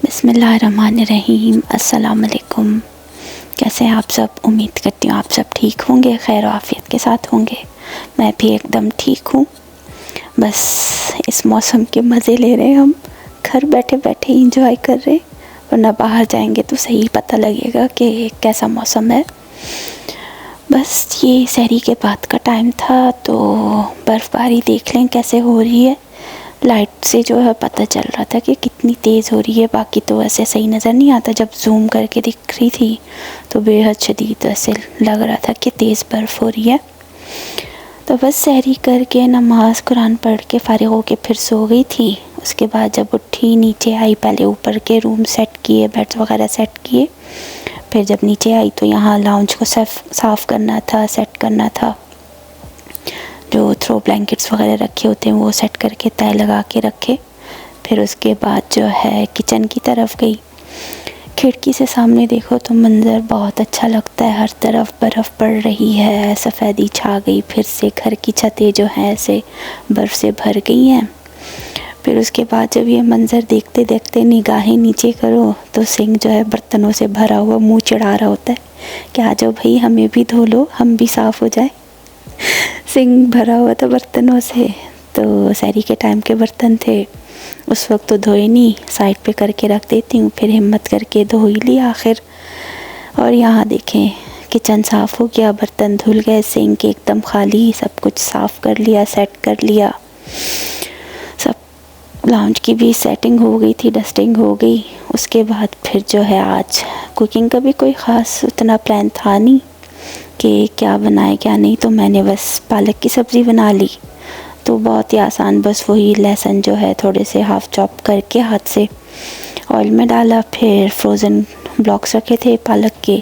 बिस्मिल्लाहिर्रहमानिर्रहीम। अस्सलाम वालेकुम। कैसे हैं आप सब? उम्मीद करती हूँ आप सब ठीक होंगे, खैर आफियत के साथ होंगे। मैं भी एकदम ठीक हूँ। बस इस मौसम के मज़े ले रहे हैं, हम घर बैठे बैठे इंजॉय कर रहे हैं, वरना बाहर जाएंगे तो सही पता लगेगा कि कैसा मौसम है। बस ये सहरी के बाद का टाइम था तो बर्फ़बारी देख लें कैसे हो रही है। लाइट से जो है पता चल रहा था कि कितनी तेज़ हो रही है, बाकी तो ऐसे सही नज़र नहीं आता। जब जूम करके दिख रही थी तो बेहद शदीद ऐसे लग रहा था कि तेज़ बर्फ़ हो रही है। तो बस सहरी करके नमाज कुरान पढ़ के फ़ारिग हो के फिर सो गई थी। उसके बाद जब उठी नीचे आई, पहले ऊपर के रूम सेट किए, बेड्स वगैरह सेट किए। फिर जब नीचे आई तो यहाँ लाउंज को साफ़ करना था, सेट करना था। जो थ्रो ब्लैंकेट्स वगैरह रखे होते हैं वो सेट करके तय लगा के रखे। फिर उसके बाद जो है किचन की तरफ गई। खिड़की से सामने देखो तो मंज़र बहुत अच्छा लगता है, हर तरफ बर्फ़ पड़ रही है, सफ़ेदी छा गई। फिर से घर की छतें जो हैं ऐसे बर्फ़ से भर गई हैं। फिर उसके बाद जब ये मंज़र देखते देखते निगाहें नीचे करो तो सिंक जो है बर्तनों से भरा हुआ मुंह चढ़ा रहा होता है कि आ जाओ भाई, हमें भी धो लो, हम भी साफ़ हो जाए। सिंक भरा हुआ था बर्तनों से, तो सहरी के टाइम के बर्तन थे, उस वक्त तो धोए नहीं, साइड पे करके रख देती हूँ। फिर हिम्मत करके धो ही लिया आखिर। और यहाँ देखें किचन साफ़ हो गया, बर्तन धुल गए, सिंक एकदम खाली, सब कुछ साफ़ कर लिया, सेट कर लिया। सब लाउंज की भी सेटिंग हो गई थी, डस्टिंग हो गई। उसके बाद फिर जो है आज कुकिंग का भी कोई ख़ास उतना प्लान था नहीं कि क्या बनाए क्या नहीं, तो मैंने बस पालक की सब्ज़ी बना ली। तो बहुत ही आसान, बस वही लहसुन जो है थोड़े से हाफ़ चॉप करके हाथ से ऑयल में डाला, फिर फ्रोज़न ब्लॉक्स रखे थे पालक के,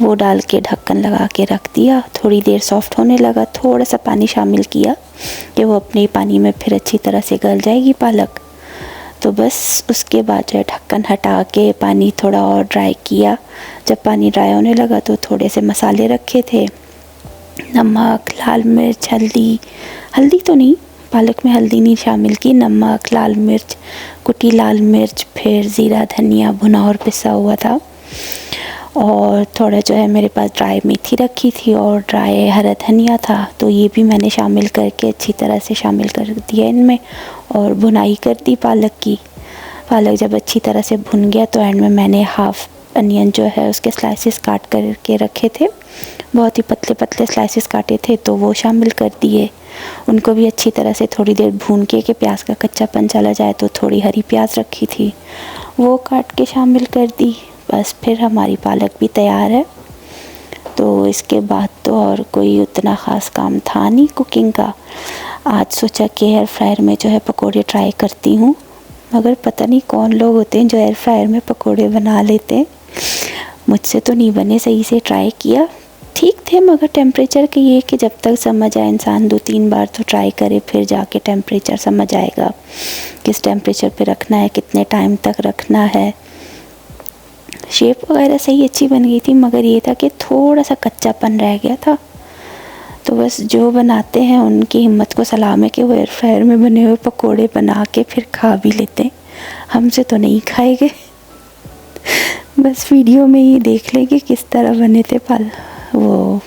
वो डाल के ढक्कन लगा के रख दिया। थोड़ी देर सॉफ़्ट होने लगा, थोड़ा सा पानी शामिल किया कि वो अपने पानी में फिर अच्छी तरह से गल जाएगी पालक। तो बस उसके बाद जो है ढक्कन हटा के पानी थोड़ा और ड्राई किया। जब पानी ड्राई होने लगा तो थोड़े से मसाले रखे थे, नमक, लाल मिर्च, हल्दी तो नहीं, पालक में हल्दी नहीं शामिल की, नमक, लाल मिर्च, कुटी लाल मिर्च, फिर ज़ीरा धनिया भुना और पिसा हुआ था। और थोड़ा जो है मेरे पास ड्राई मेथी रखी थी और ड्राई हरा धनिया था, तो ये भी मैंने शामिल करके अच्छी तरह से शामिल कर दिया इनमें और भुनाई कर दी पालक की। पालक जब अच्छी तरह से भुन गया तो एंड में मैंने हाफ़ अनियन जो है उसके स्लाइसेस काट करके रखे थे, बहुत ही पतले पतले स्लाइसेस काटे थे, तो वो शामिल कर दिए। उनको भी अच्छी तरह से थोड़ी देर भून के कि प्याज का कच्चापन चला जाए, तो थोड़ी हरी प्याज रखी थी वो काट के शामिल कर दी। बस फिर हमारी पालक भी तैयार है। तो इसके बाद तो और कोई उतना ख़ास काम था नहीं कुकिंग का। आज सोचा कि एयर फ्रायर में जो है पकोड़े ट्राई करती हूँ, मगर पता नहीं कौन लोग होते हैं जो एयर फ्रायर में पकोड़े बना लेते हैं। मुझसे तो नहीं बने सही से, ट्राई किया, ठीक थे, मगर टेम्परेचर की ये कि जब तक समझ आए इंसान 2-3 बार तो ट्राई करे, फिर जाके टेम्परेचर समझ आएगा, किस टेम्परेचर पे रखना है, कितने टाइम तक रखना है। शेप वगैरह सही अच्छी बन गई थी, मगर ये था कि थोड़ा सा कच्चापन रह गया था। तो बस जो बनाते हैं उनकी हिम्मत को सलाम है कि वो एयर फ्रायर में बने हुए पकोड़े बना के फिर खा भी लेते हैं, हमसे तो नहीं खाए गए। बस वीडियो में ही देख लेंगे किस तरह बने थे वो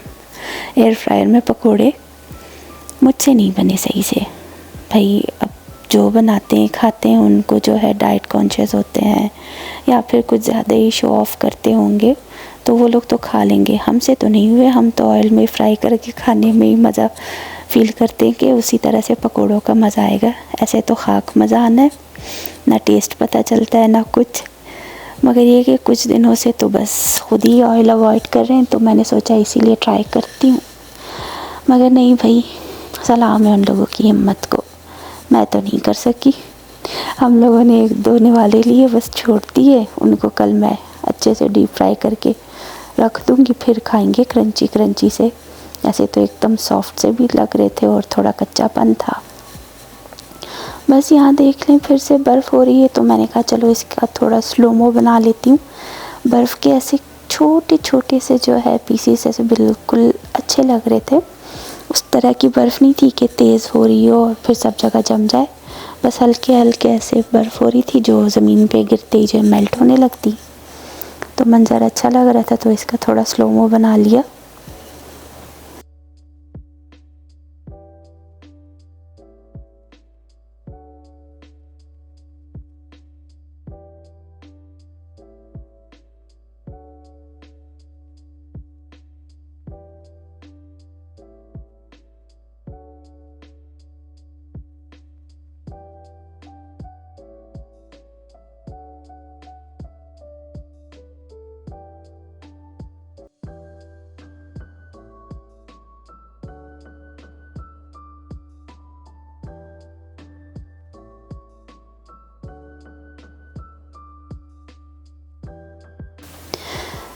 एयर फ्रायर में पकोड़े। मुझसे नहीं बने सही से भाई। अब जो बनाते हैं खाते हैं उनको जो है डाइट कॉन्शियस होते हैं या फिर कुछ ज़्यादा ही शो ऑफ़ करते होंगे, तो वो लोग तो खा लेंगे, हमसे तो नहीं हुए। हम तो ऑयल में फ्राई करके खाने में ही मज़ा फ़ील करते हैं कि उसी तरह से पकोड़ों का मज़ा आएगा। ऐसे तो खाक मज़ा आना है, ना टेस्ट पता चलता है ना कुछ। मगर ये कि कुछ दिनों से तो बस खुद ही ऑयल अवॉइड कर रहे हैं, तो मैंने सोचा इसीलिए ट्राई करती हूँ। मगर नहीं भाई, सलाम है उन लोगों की हिम्मत को, मैं तो नहीं कर सकी। हम लोगों ने एक धोने वाले लिए बस छोड़ दिए, उनको कल मैं अच्छे से डीप फ्राई करके रख दूँगी, फिर खाएंगे क्रंची क्रंची से। ऐसे तो एकदम सॉफ्ट से भी लग रहे थे और थोड़ा कच्चापन था। बस यहाँ देख लें फिर से बर्फ़ हो रही है, तो मैंने कहा चलो इसका थोड़ा स्लोमो बना लेती हूँ। बर्फ़ के ऐसे छोटे छोटे से जो है पीसेस ऐसे बिल्कुल अच्छे लग रहे थे। उस तरह की बर्फ़ नहीं थी कि तेज़ हो रही हो और फिर सब जगह जम जाए, बस हल्के हल्के ऐसे बर्फ़ हो रही थी जो ज़मीन पे गिरते ही जो मेल्ट होने लगती। तो मंज़र अच्छा लग रहा था तो इसका थोड़ा स्लोमो बना लिया।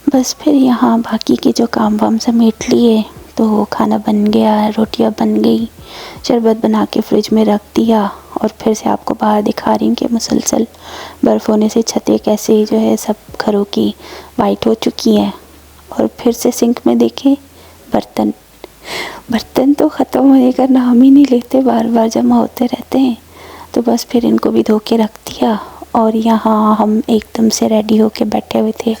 बस फिर यहाँ बाकी के जो काम वाम समेट लिए तो खाना बन गया, रोटियाँ बन गई, शरबत बना के फ्रिज में रख दिया और फिर से आपको बाहर दिखा रही हूँ कि मुसलसल बर्फ़ होने से छतें कैसे जो है सब घरों की वाइट हो चुकी हैं। और फिर से सिंक में देखें बर्तन बर्तन तो ख़त्म होने का नाम ही नहीं लेते, बार बार जमा होते रहते हैं। तो बस फिर इनको भी धो के रख दिया। और यहाँ हम एकदम से रेडी होके बैठे हुए थे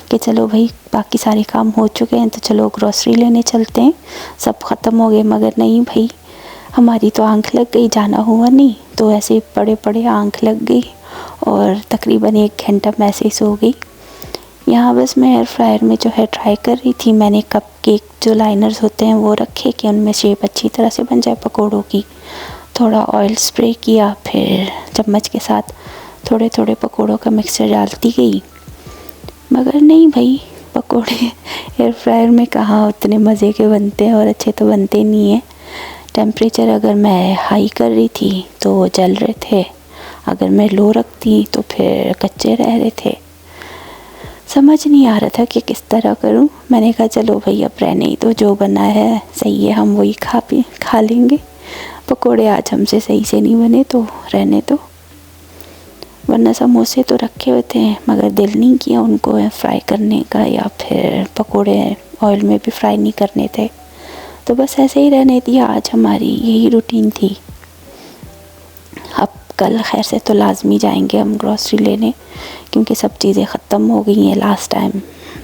कि चलो भाई बाकी सारे काम हो चुके हैं तो चलो ग्रोसरी लेने चलते हैं, सब ख़त्म हो गए। मगर नहीं भाई, हमारी तो आंख लग गई, जाना हुआ नहीं तो ऐसे पड़े पड़े आंख लग गई और तकरीबन 1 घंटा मैं ऐसे ही सो गई। यहाँ बस मैं एयर फ्रायर में जो है ट्राई कर रही थी। मैंने कप केक जो लाइनर्स होते हैं वो रखे कि उनमें शेप अच्छी तरह से बन जाए पकोड़ों की। थोड़ा ऑयल स्प्रे किया, फिर चम्मच के साथ थोड़े थोड़े पकोड़ों का मिक्सचर डालती गई। मगर नहीं भाई, पकोड़े एयर फ्रायर में कहाँ उतने मज़े के बनते हैं और अच्छे तो बनते नहीं हैं। टेम्परेचर अगर मैं हाई कर रही थी तो वो जल रहे थे, अगर मैं लो रखती तो फिर कच्चे रह रहे थे। समझ नहीं आ रहा था कि किस तरह करूं। मैंने कहा चलो भाई अब रहने ही दो, जो बना है सही है, हम वही खा लेंगे। पकोड़े आज हमसे सही से नहीं बने तो रहने दो, वरना समोसे तो रखे हुए थे मगर दिल नहीं किया उनको फ्राई करने का, या फिर पकोड़े ऑयल में भी फ्राई नहीं करने थे तो बस ऐसे ही रहने दिया। आज हमारी यही रूटीन थी। अब कल खैर से तो लाजमी जाएंगे हम ग्रॉसरी लेने, क्योंकि सब चीज़ें ख़त्म हो गई हैं लास्ट टाइम।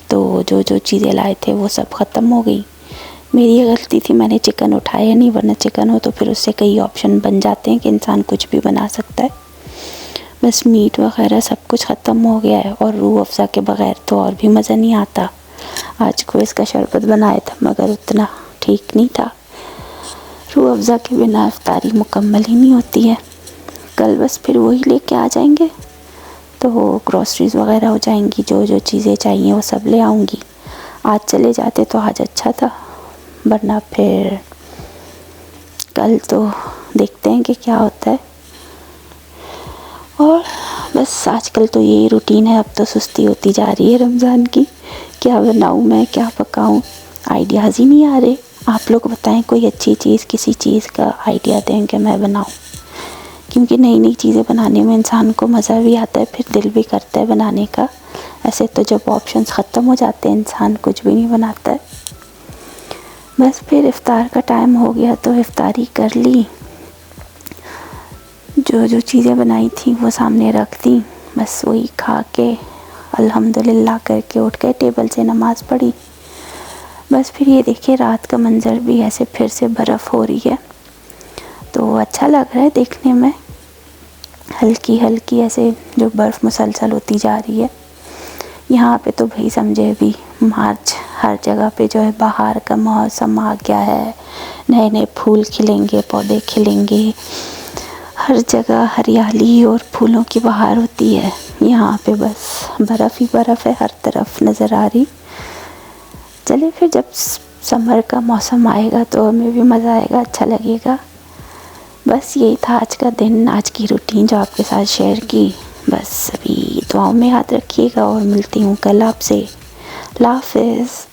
तो जो जो चीज़ें लाए थे वो सब ख़त्म हो गई। मेरी ये गलती थी, मैंने चिकन उठाया नहीं, वरना चिकन हो तो फिर उससे कई ऑप्शन बन जाते हैं कि इंसान कुछ भी बना सकता है। बस मीट वगैरह सब कुछ ख़त्म हो गया है और रूह अफ़ज़ा के बग़ैर तो और भी मज़ा नहीं आता। आज को इसका शरबत बनाया था मगर उतना ठीक नहीं था। रूह अफ़ज़ा के बिना इफ्तारी मुकम्मल ही नहीं होती है। कल बस फिर वही लेके आ जाएंगे तो ग्रॉसरीज़ वगैरह हो जाएंगी, जो जो चीज़ें चाहिए वो सब ले आऊँगी। आज चले जाते तो आज अच्छा था, वरना फिर कल तो देखते हैं कि क्या होता है। और बस आजकल तो यही रूटीन है। अब तो सुस्ती होती जा रही है रमज़ान की, क्या बनाऊँ मैं, क्या पकाऊँ, आइडियाज़ ही नहीं आ रहे। आप लोग बताएं कोई अच्छी चीज़, किसी चीज़ का आइडिया दें कि मैं बनाऊँ, क्योंकि नई नई चीज़ें बनाने में इंसान को मज़ा भी आता है, फिर दिल भी करता है बनाने का। ऐसे तो जब ऑप्शंस ख़त्म हो जाते हैं इंसान कुछ भी नहीं बनाता है। बस फिर इफ़्तार का टाइम हो गया तो इफ़्तारी कर ली, जो जो चीज़ें बनाई थी वो सामने रख दी, बस वही खा के अल्हम्दुलिल्लाह करके उठ गए, टेबल से नमाज़ पढ़ी। बस फिर ये देखिए रात का मंज़र भी ऐसे फिर से बर्फ़ हो रही है तो अच्छा लग रहा है देखने में। हल्की हल्की ऐसे जो बर्फ़ मुसलसल होती जा रही है। यहाँ पे तो भाई समझे अभी मार्च, हर जगह पे जो है बाहर का मौसम आ गया है, नए नए फूल खिलेंगे, पौधे खिलेंगे, हर जगह हरियाली और फूलों की बहार होती है। यहाँ पे बस बर्फ़ ही बर्फ़ है हर तरफ नज़र आ रही। चले फिर जब समर का मौसम आएगा तो हमें भी मज़ा आएगा, अच्छा लगेगा। बस यही था आज का दिन, आज की रूटीन जो आपके साथ शेयर की। बस अभी दुआओं में याद रखिएगा और मिलती हूँ कल आपसे। अल्लाह हाफ़िज़।